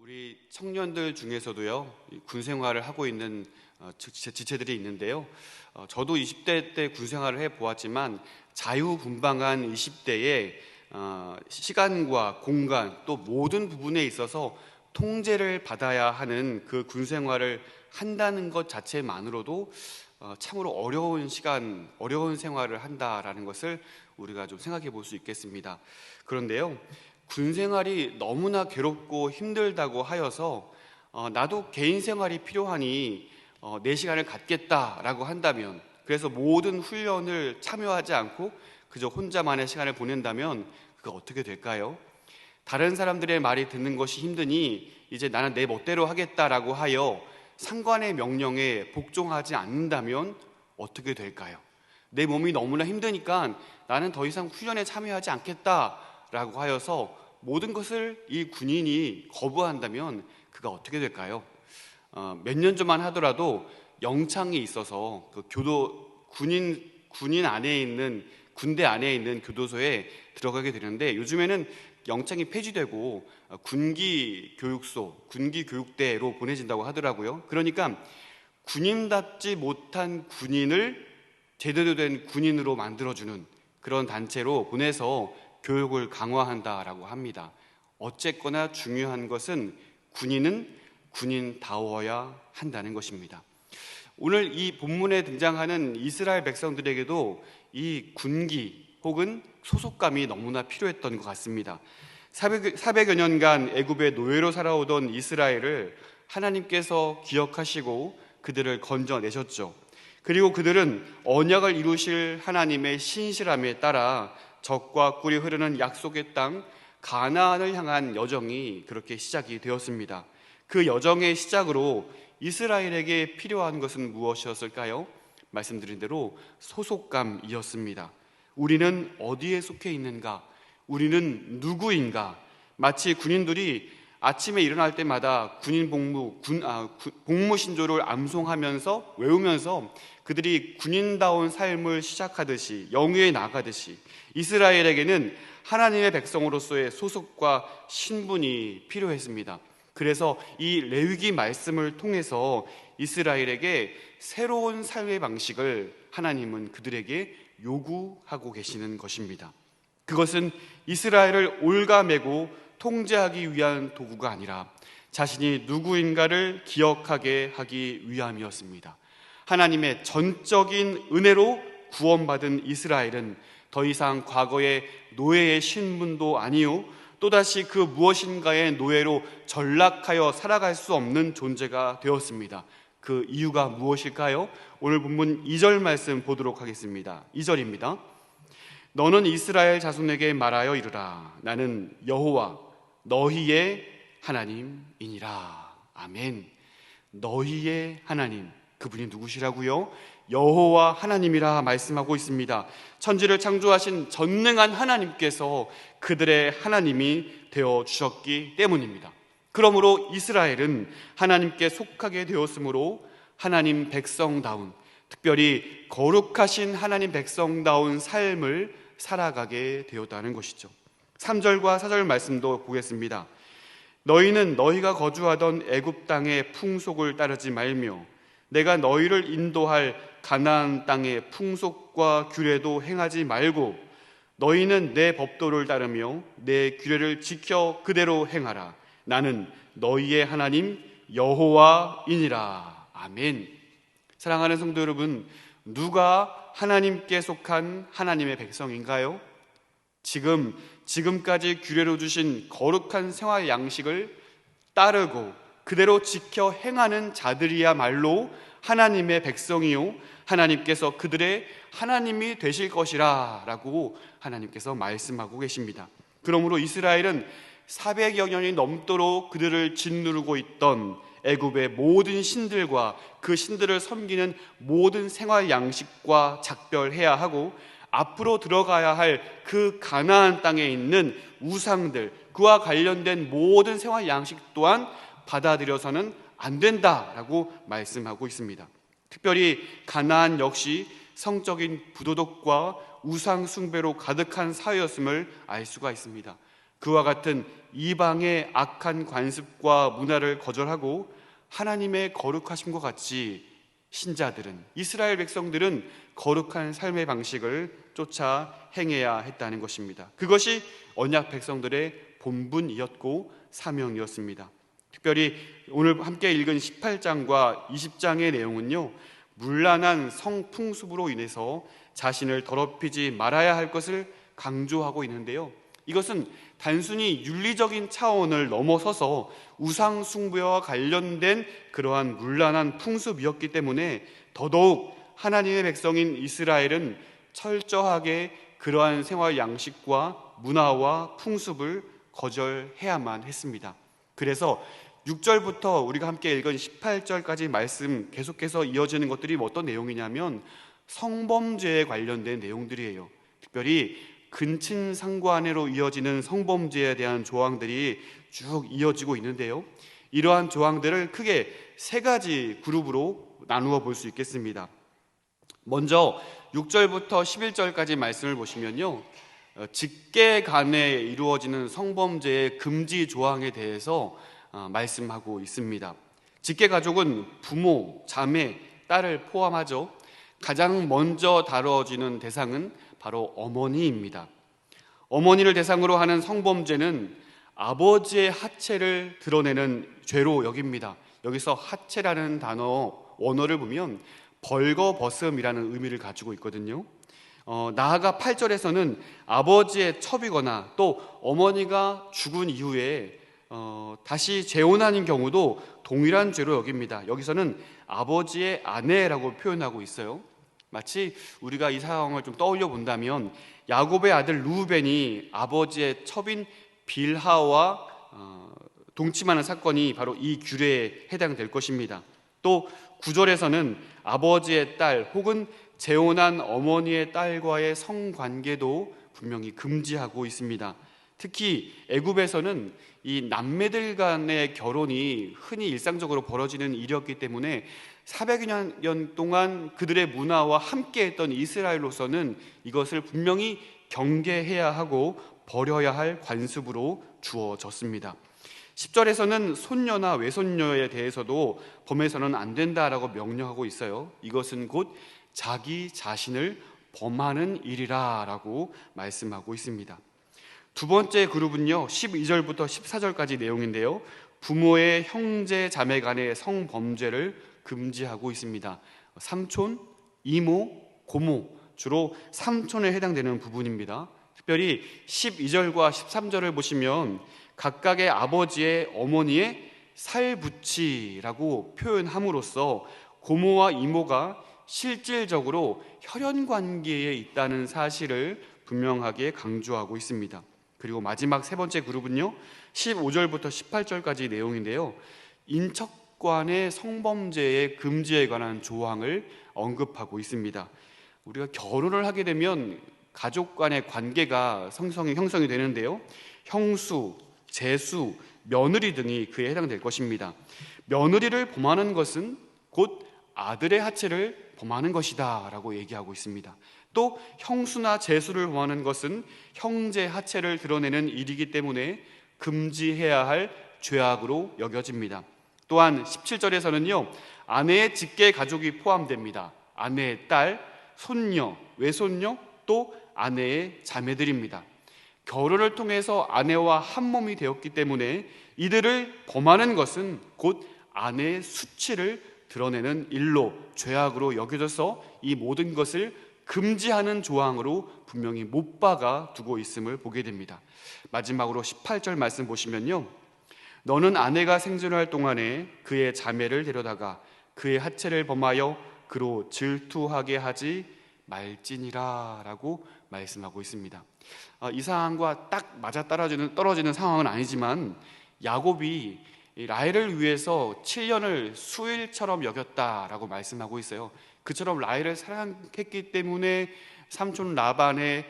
우리 청년들 중에서도요, 군 생활을 하고 있는 지체들이 있는데요. 저도 20대 때 군 생활을 해보았지만 자유분방한 20대에 시간과 공간 또 모든 부분에 있어서 통제를 받아야 하는 그 군 생활을 한다는 것 자체만으로도 참으로 어려운 시간, 어려운 생활을 한다라는 것을 우리가 좀 생각해 볼 수 있겠습니다. 그런데요, 군 생활이 너무나 괴롭고 힘들다고 하여서 나도 개인 생활이 필요하니 내 시간을 갖겠다라고 한다면, 그래서 모든 훈련을 참여하지 않고 그저 혼자만의 시간을 보낸다면 그거 어떻게 될까요? 다른 사람들의 말이 듣는 것이 힘드니 이제 나는 내 멋대로 하겠다라고 하여 상관의 명령에 복종하지 않는다면 어떻게 될까요? 내 몸이 너무나 힘드니까 나는 더 이상 훈련에 참여하지 않겠다라고 하여서 모든 것을 이 군인이 거부한다면 그가 어떻게 될까요? 몇 년 전만 하더라도 영창이 있어서 그 군인 안에 있는 군대 안에 있는 교도소에 들어가게 되는데, 요즘에는 영창이 폐지되고 군기 교육대로 보내진다고 하더라고요. 그러니까 군인답지 못한 군인을 제대로 된 군인으로 만들어주는 그런 단체로 보내서 교육을 강화한다라고 합니다. 어쨌거나 중요한 것은 군인은 군인다워야 한다는 것입니다. 오늘 이 본문에 등장하는 이스라엘 백성들에게도 이 군기 혹은 소속감이 너무나 필요했던 것 같습니다. 400여 년간 애굽의 노예로 살아오던 이스라엘을 하나님께서 기억하시고 그들을 건져내셨죠. 그리고 그들은 언약을 이루실 하나님의 신실함에 따라 적과 꿀이 흐르는 약속의 땅 가나안을 향한 여정이 그렇게 시작이 되었습니다. 그 여정의 시작으로 이스라엘에게 필요한 것은 무엇이었을까요? 말씀드린 대로 소속감이었습니다. 우리는 어디에 속해 있는가? 우리는 누구인가? 마치 군인들이 아침에 일어날 때마다 군인 복무 신조를 암송하면서 외우면서 그들이 군인다운 삶을 시작하듯이, 영위에 나가듯이 이스라엘에게는 하나님의 백성으로서의 소속과 신분이 필요했습니다. 그래서 이 레위기 말씀을 통해서 이스라엘에게 새로운 삶의 방식을 하나님은 그들에게 요구하고 계시는 것입니다. 그것은 이스라엘을 올가매고 통제하기 위한 도구가 아니라 자신이 누구인가를 기억하게 하기 위함이었습니다. 하나님의 전적인 은혜로 구원받은 이스라엘은 더 이상 과거의 노예의 신분도 아니요, 또다시 그 무엇인가의 노예로 전락하여 살아갈 수 없는 존재가 되었습니다. 그 이유가 무엇일까요? 오늘 본문 2절 말씀 보도록 하겠습니다. 2절입니다. 너는 이스라엘 자손에게 말하여 이르라. 나는 여호와 너희의 하나님이니라. 아멘. 너희의 하나님, 그분이 누구시라고요? 여호와 하나님이라 말씀하고 있습니다. 천지를 창조하신 전능한 하나님께서 그들의 하나님이 되어주셨기 때문입니다. 그러므로 이스라엘은 하나님께 속하게 되었으므로 하나님 백성다운, 특별히 거룩하신 하나님 백성다운 삶을 살아가게 되었다는 것이죠. 3절과 4절 말씀도 보겠습니다. 너희는 너희가 거주하던 애굽 땅의 풍속을 따르지 말며 내가 너희를 인도할 가나안 땅의 풍속과 규례도 행하지 말고 너희는 내 법도를 따르며 내 규례를 지켜 그대로 행하라. 나는 너희의 하나님 여호와이니라. 아멘. 사랑하는 성도 여러분, 누가 하나님께 속한 하나님의 백성인가요? 지금까지 규례로 주신 거룩한 생활 양식을 따르고 그대로 지켜 행하는 자들이야말로 하나님의 백성이요, 하나님께서 그들의 하나님이 되실 것이라 라고 하나님께서 말씀하고 계십니다. 그러므로 이스라엘은 400여 년이 넘도록 그들을 짓누르고 있던 애굽의 모든 신들과 그 신들을 섬기는 모든 생활 양식과 작별해야 하고, 앞으로 들어가야 할 그 가나안 땅에 있는 우상들, 그와 관련된 모든 생활 양식 또한 받아들여서는 안 된다라고 말씀하고 있습니다. 특별히 가나안 역시 성적인 부도덕과 우상 숭배로 가득한 사회였음을 알 수가 있습니다. 그와 같은 이방의 악한 관습과 문화를 거절하고 하나님의 거룩하심과 같이 신자들은, 이스라엘 백성들은 거룩한 삶의 방식을 쫓아 행해야 했다는 것입니다. 그것이 언약 백성들의 본분이었고 사명이었습니다. 특별히 오늘 함께 읽은 18장과 20장의 내용은요, 문란한 성풍습으로 인해서 자신을 더럽히지 말아야 할 것을 강조하고 있는데요, 이것은 단순히 윤리적인 차원을 넘어서서 우상 숭배와 관련된 그러한 문란한 풍습이었기 때문에 더더욱 하나님의 백성인 이스라엘은 철저하게 그러한 생활 양식과 문화와 풍습을 거절해야만 했습니다. 그래서 6절부터 우리가 함께 읽은 18절까지 말씀 계속해서 이어지는 것들이 어떤 내용이냐면 성범죄에 관련된 내용들이에요. 특별히 근친상간으로 이어지는 성범죄에 대한 조항들이 쭉 이어지고 있는데요, 이러한 조항들을 크게 세 가지 그룹으로 나누어 볼 수 있겠습니다. 먼저 6절부터 11절까지 말씀을 보시면요, 직계 간에 이루어지는 성범죄의 금지 조항에 대해서 말씀하고 있습니다. 직계 가족은 부모, 자매, 딸을 포함하죠. 가장 먼저 다뤄지는 대상은 바로 어머니입니다. 어머니를 대상으로 하는 성범죄는 아버지의 하체를 드러내는 죄로 여깁니다. 여기서 하체라는 단어 원어를 보면 벌거벗음이라는 의미를 가지고 있거든요. 나아가 8절에서는 아버지의 첩이거나 또 어머니가 죽은 이후에 다시 재혼하는 경우도 동일한 죄로 여깁니다. 여기서는 아버지의 아내라고 표현하고 있어요. 마치 우리가 이 상황을 좀 떠올려 본다면 야곱의 아들 루벤이 아버지의 첩인 빌하와 동침하는 사건이 바로 이 규례에 해당될 것입니다. 또 9절에서는 아버지의 딸 혹은 재혼한 어머니의 딸과의 성관계도 분명히 금지하고 있습니다. 특히 애굽에서는 이 남매들 간의 결혼이 흔히 일상적으로 벌어지는 일이었기 때문에 400여 년 동안 그들의 문화와 함께했던 이스라엘로서는 이것을 분명히 경계해야 하고 버려야 할 관습으로 주어졌습니다. 10절에서는 손녀나 외손녀에 대해서도 범해서는 안 된다라고 명령하고 있어요. 이것은 곧 자기 자신을 범하는 일이라 라고 말씀하고 있습니다. 두 번째 그룹은요, 12절부터 14절까지 내용인데요, 부모의 형제 자매 간의 성범죄를 금지하고 있습니다. 삼촌, 이모, 고모, 주로 삼촌에 해당되는 부분입니다. 특별히 12절과 13절을 보시면 각각의 아버지의 어머니의 살붙이라고 표현함으로써 고모와 이모가 실질적으로 혈연관계에 있다는 사실을 분명하게 강조하고 있습니다. 그리고 마지막 세 번째 그룹은요, 15절부터 18절까지 내용인데요, 인척간의 성범죄의 금지에 관한 조항을 언급하고 있습니다. 우리가 결혼을 하게 되면 가족 간의 관계가 형성이 되는데요, 형수, 제수, 며느리 등이 그에 해당될 것입니다. 며느리를 범하는 것은 곧 아들의 하체를 범하는 것이다 라고 얘기하고 있습니다. 또 형수나 제수를 범하는 것은 형제 하체를 드러내는 일이기 때문에 금지해야 할 죄악으로 여겨집니다. 또한 17절에서는요, 아내의 직계 가족이 포함됩니다. 아내의 딸, 손녀, 외손녀, 또 아내의 자매들입니다. 결혼을 통해서 아내와 한 몸이 되었기 때문에 이들을 범하는 것은 곧 아내의 수치를 드러내는 일로, 죄악으로 여겨져서 이 모든 것을 금지하는 조항으로 분명히 못 박아 두고 있음을 보게 됩니다. 마지막으로 18절 말씀 보시면요, 너는 아내가 생존할 동안에 그의 자매를 데려다가 그의 하체를 범하여 그로 질투하게 하지 말지니라 라고 말씀하고 있습니다. 이 상황과 딱 맞아 떨어지는 상황은 아니지만 야곱이 라헬을 위해서 7년을 수일처럼 여겼다라고 말씀하고 있어요. 그처럼 라헬을 사랑했기 때문에 삼촌 라반의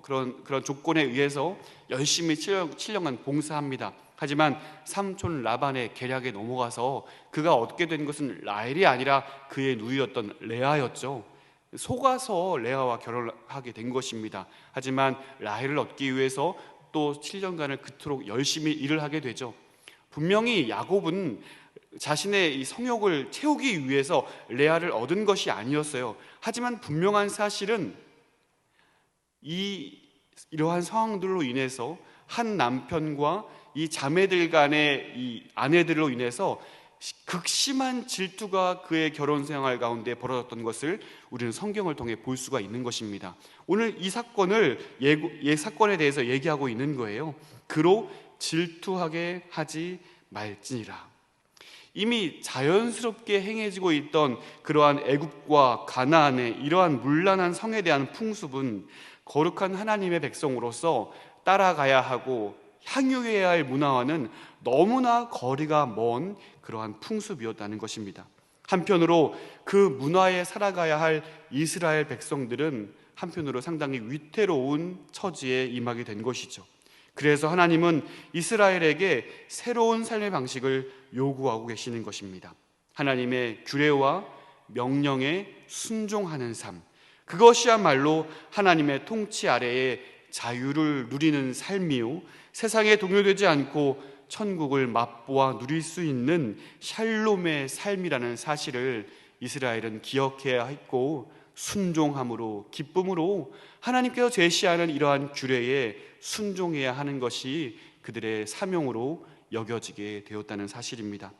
그런 조건에 의해서 열심히 7년간 봉사합니다. 하지만 삼촌 라반의 계략에 넘어가서 그가 얻게 된 것은 라헬이 아니라 그의 누이였던 레아였죠. 속아서 레아와 결혼하게 된 것입니다. 하지만 라헬을 얻기 위해서 또 7년간을 그토록 열심히 일을 하게 되죠. 분명히 야곱은 자신의 이 성욕을 채우기 위해서 레아를 얻은 것이 아니었어요. 하지만 분명한 사실은 이러한 상황들로 인해서 한 남편과 이 자매들 간의 이 아내들로 인해서 극심한 질투가 그의 결혼 생활 가운데 벌어졌던 것을 우리는 성경을 통해 볼 수가 있는 것입니다. 오늘 이 사건을 사건에 대해서 얘기하고 있는 거예요. 그로 질투하게 하지 말지니라. 이미 자연스럽게 행해지고 있던 그러한 애굽과 가나안의 이러한 문란한 성에 대한 풍습은 거룩한 하나님의 백성으로서 따라가야 하고 향유해야 할 문화와는 너무나 거리가 먼 그러한 풍습이었다는 것입니다. 한편으로 그 문화에 살아가야 할 이스라엘 백성들은 한편으로 상당히 위태로운 처지에 임하게 된 것이죠. 그래서 하나님은 이스라엘에게 새로운 삶의 방식을 요구하고 계시는 것입니다. 하나님의 규례와 명령에 순종하는 삶, 그것이야말로 하나님의 통치 아래에 자유를 누리는 삶이요, 세상에 동요되지 않고 천국을 맛보아 누릴 수 있는 샬롬의 삶이라는 사실을 이스라엘은 기억해야 했고, 순종함으로, 기쁨으로 하나님께서 제시하는 이러한 규례에 순종해야 하는 것이 그들의 사명으로 여겨지게 되었다는 사실입니다.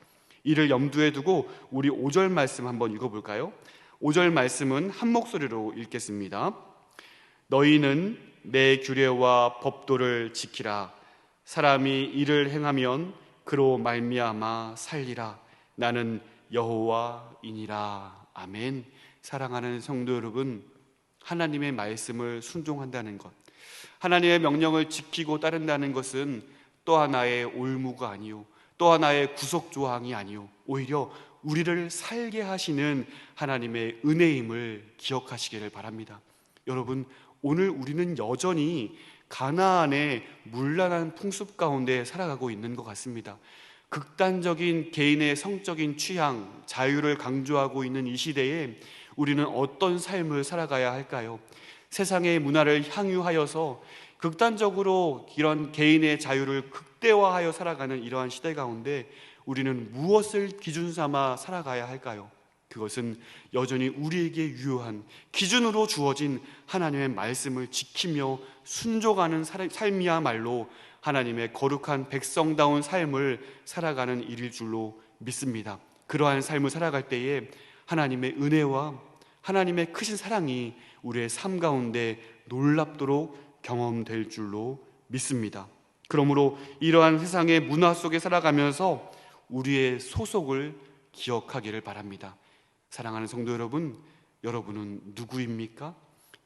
이를 염두에 두고 우리 5절 말씀 한번 읽어볼까요? 5절 말씀은 한 목소리로 읽겠습니다. 너희는 내 규례와 법도를 지키라. 사람이 이를 행하면 그로 말미암아 살리라. 나는 여호와이니라. 아멘. 사랑하는 성도 여러분, 하나님의 말씀을 순종한다는 것, 하나님의 명령을 지키고 따른다는 것은 또 하나의 올무가 아니요, 또 하나의 구속조항이 아니요, 오히려 우리를 살게 하시는 하나님의 은혜임을 기억하시기를 바랍니다. 여러분, 오늘 우리는 여전히 가나안의 문란한 풍습 가운데 살아가고 있는 것 같습니다. 극단적인 개인의 성적인 취향, 자유를 강조하고 있는 이 시대에 우리는 어떤 삶을 살아가야 할까요? 세상의 문화를 향유하여서 극단적으로 이런 개인의 자유를 극대화하여 살아가는 이러한 시대 가운데 우리는 무엇을 기준 삼아 살아가야 할까요? 그것은 여전히 우리에게 유효한 기준으로 주어진 하나님의 말씀을 지키며 순종하는 삶이야말로 하나님의 거룩한 백성다운 삶을 살아가는 일일 줄로 믿습니다. 그러한 삶을 살아갈 때에 하나님의 은혜와 하나님의 크신 사랑이 우리의 삶 가운데 놀랍도록 경험될 줄로 믿습니다. 그러므로 이러한 세상의 문화 속에 살아가면서 우리의 소속을 기억하기를 바랍니다. 사랑하는 성도 여러분, 여러분은 누구입니까?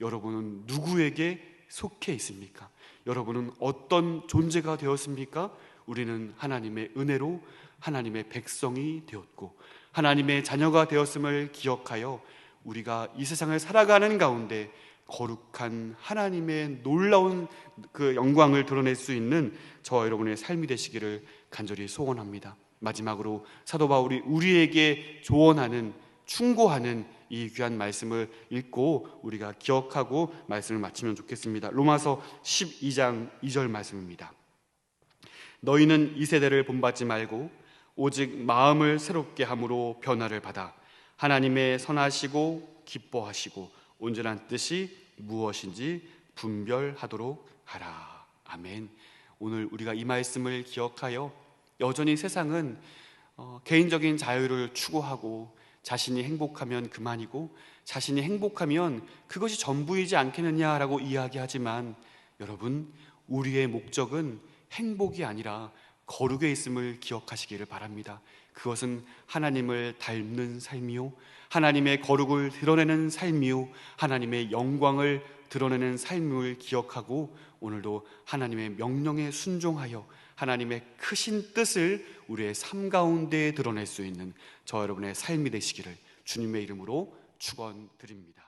여러분은 누구에게 속해 있습니까? 여러분은 어떤 존재가 되었습니까? 우리는 하나님의 은혜로 하나님의 백성이 되었고 하나님의 자녀가 되었음을 기억하여 우리가 이 세상을 살아가는 가운데 거룩한 하나님의 놀라운 그 영광을 드러낼 수 있는 저와 여러분의 삶이 되시기를 간절히 소원합니다. 마지막으로 사도 바울이 우리에게 조언하는, 충고하는 이 귀한 말씀을 읽고 우리가 기억하고 말씀을 마치면 좋겠습니다. 로마서 12장 2절 말씀입니다. 너희는 이 세대를 본받지 말고 오직 마음을 새롭게 함으로 변화를 받아 하나님의 선하시고 기뻐하시고 온전한 뜻이 무엇인지 분별하도록 하라. 아멘. 오늘 우리가 이 말씀을 기억하여 여전히 세상은 개인적인 자유를 추구하고 자신이 행복하면 그만이고 자신이 행복하면 그것이 전부이지 않겠느냐라고 이야기하지만 여러분, 우리의 목적은 행복이 아니라 거룩에 있음을 기억하시기를 바랍니다. 그것은 하나님을 닮는 삶이요, 하나님의 거룩을 드러내는 삶이요, 하나님의 영광을 드러내는 삶을 기억하고 오늘도 하나님의 명령에 순종하여 하나님의 크신 뜻을 우리의 삶 가운데 드러낼 수 있는 저와 여러분의 삶이 되시기를 주님의 이름으로 축원드립니다.